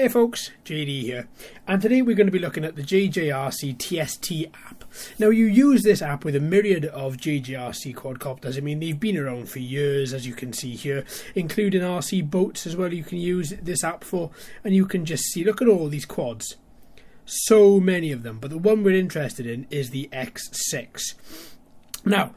Hey folks, JD here, and today we're going to be looking at the JJRC TST app. Now you use this app with a myriad of JJRC quadcopters. I mean, they've been around for years, as you can see here, including RC boats as well. You can use this app for, and you can just see, look at all these quads. So many of them, but the one we're interested in is the X6. Now,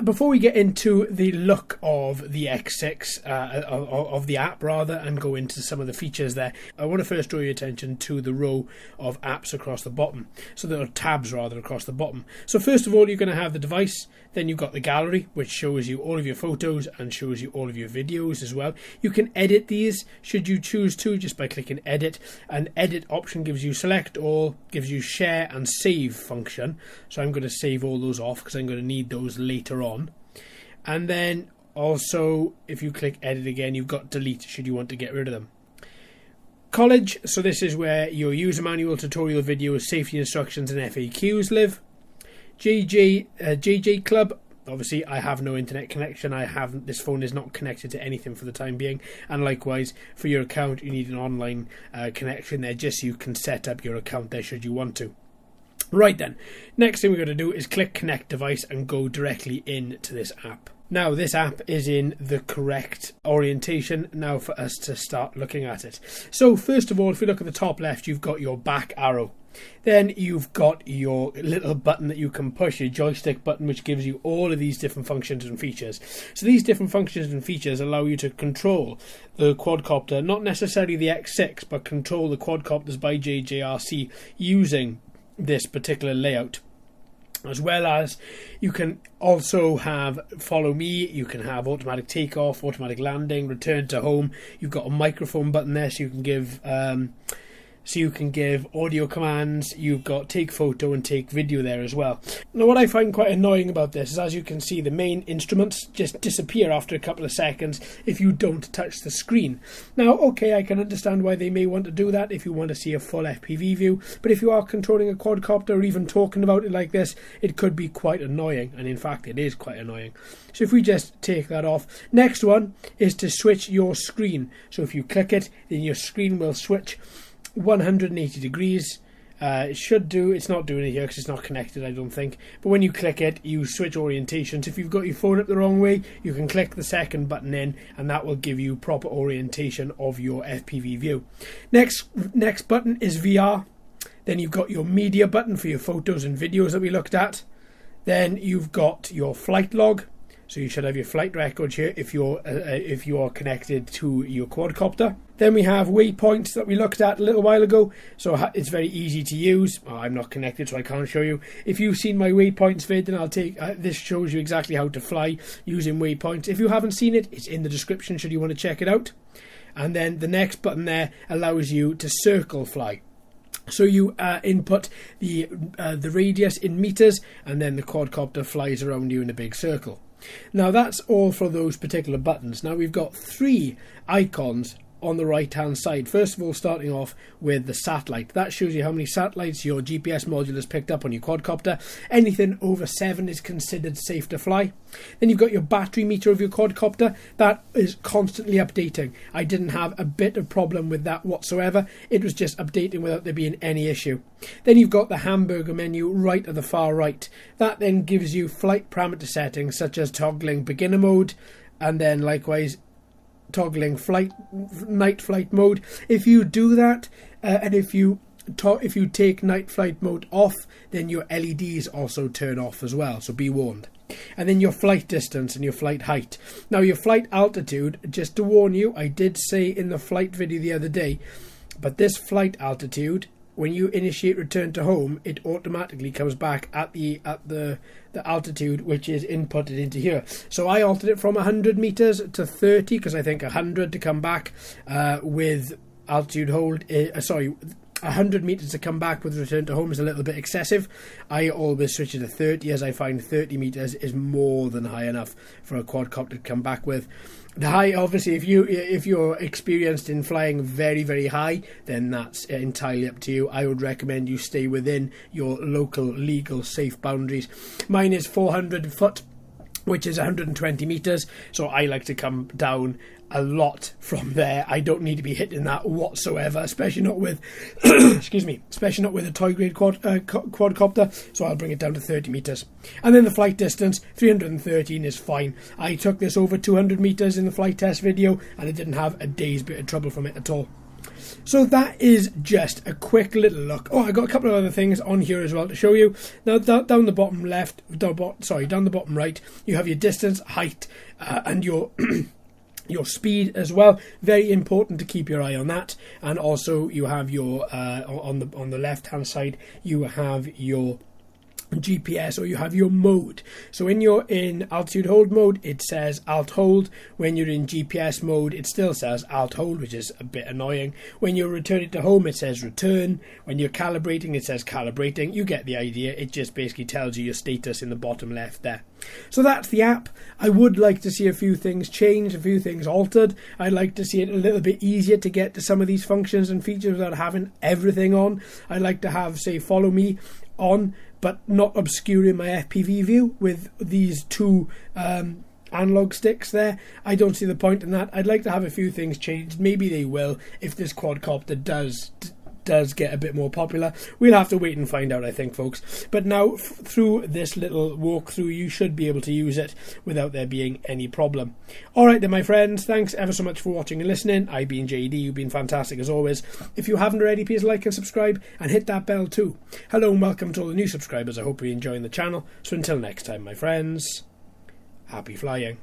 before we get into the look of the X6, of the app rather, and go into some of the features there, I want to first draw your attention to the row of apps across the bottom. So there are tabs rather across the bottom. So first of all, you're going to have the device, then you've got the gallery, which shows you all of your photos and shows you all of your videos as well. You can edit these should you choose to just by clicking edit. An edit option gives you select all, gives you share and save function. So I'm going to save all those off because I'm going to need those later on. And then also if you click edit again, you've got delete should you want to get rid of them. College, so this is where your user manual, tutorial videos, safety instructions and FAQs live. JJ Club, obviously I have no internet connection. This phone is not connected to anything for the time being, and likewise for your account you need an online connection there just so you can set up your account there should you want to. Right then, next thing we're going to do is click connect device and go directly into this app. Now this app is in the correct orientation now for us to start looking at it. So first of all, if we look at the top left, you've got your back arrow. Then you've got your little button that you can push, your joystick button, which gives you all of these different functions and features. So these different functions and features allow you to control the quadcopter, not necessarily the X6, but control the quadcopters by JJRC using this particular layout. As well as you can also have follow me, you can have automatic takeoff, automatic landing, return to home. You've got a microphone button there so you can give audio commands. You've got take photo and take video there as well. Now what I find quite annoying about this is, as you can see, the main instruments just disappear after a couple of seconds if you don't touch the screen. Now okay, I can understand why they may want to do that if you want to see a full FPV view, but if you are controlling a quadcopter or even talking about it like this, it could be quite annoying, and in fact it is quite annoying. So if we just take that off, next one is to switch your screen. So if you click it, then your screen will switch 180 degrees. It should do, it's not doing it here because it's not connected, I don't think, but when you click it you switch orientations. If you've got your phone up the wrong way, you can click the second button in and that will give you proper orientation of your FPV view. Next button is VR. Then you've got your media button for your photos and videos that we looked at. Then you've got your flight log. So you should have your flight record here if you are connected to your quadcopter. Then we have waypoints that we looked at a little while ago. So it's very easy to use. I'm not connected, so I can't show you. If you've seen my waypoints vid, then I'll take this shows you exactly how to fly using waypoints. If you haven't seen it, it's in the description should you want to check it out. And then the next button there allows you to circle fly. So you input the radius in meters, and then the quadcopter flies around you in a big circle. Now that's all for those particular buttons. Now we've got three icons on the right hand side. First of all, starting off with the satellite. That shows you how many satellites your GPS module has picked up on your quadcopter. Anything over 7 is considered safe to fly. Then you've got your battery meter of your quadcopter. That is constantly updating. I didn't have a bit of problem with that whatsoever. It was just updating without there being any issue. Then you've got the hamburger menu right at the far right. That then gives you flight parameter settings such as toggling beginner mode, and then likewise toggling night flight mode. If you do that, and if you take night flight mode off, then your LEDs also turn off as well, so be warned. And then your flight distance and your flight height. Now your flight altitude, just to warn you, I did say in the flight video the other day, but this flight altitude, when you initiate return to home, it automatically comes back at the altitude which is inputted into here. So I altered it from 100 meters to 30 because I think 100 to come back with altitude hold. 100 meters to come back with return to home is a little bit excessive. I always switch it to 30 as I find 30 meters is more than high enough for a quadcopter to come back with. The high, obviously, if you're experienced in flying very, very high, then that's entirely up to you. I would recommend you stay within your local legal safe boundaries. Mine is 400 foot, which is 120 meters, so I like to come down a lot from there. I don't need to be hitting that whatsoever, especially not with excuse me, especially not with a toy grade quadcopter. So I'll bring it down to 30 meters. And then the flight distance, 313 is fine. I took this over 200 meters in the flight test video, and I didn't have a day's bit of trouble from it at all. So that is just a quick little look. Oh, I got a couple of other things on here as well to show you. Now, down the bottom left, down the bottom right, you have your distance, height, and your your speed as well. Very important to keep your eye on that. And also, you have your on the left hand side, you have your GPS, or you have your mode. So when you're in altitude hold mode, it says alt hold. When you're in GPS mode, it still says alt hold, which is a bit annoying. When you're returning to home, it says return. When you're calibrating, it says calibrating. You get the idea. It just basically tells you your status in the bottom left there. So that's the app. I would like to see a few things changed, a few things altered. I'd like to see it a little bit easier to get to some of these functions and features without having everything on. I'd like to have, say, follow me on, but not obscuring my FPV view with these two analog sticks there. I don't see the point in that. I'd like to have a few things changed. Maybe they will if this quadcopter does get a bit more popular. We'll have to wait and find out, I think, folks. But now, through this little walkthrough, you should be able to use it without there being any problem. Alright then, my friends, thanks ever so much for watching and listening. I've been JD, you've been fantastic as always. If you haven't already, please like and subscribe, and hit that bell too. Hello and welcome to all the new subscribers. I hope you're enjoying the channel. So until next time, my friends, happy flying.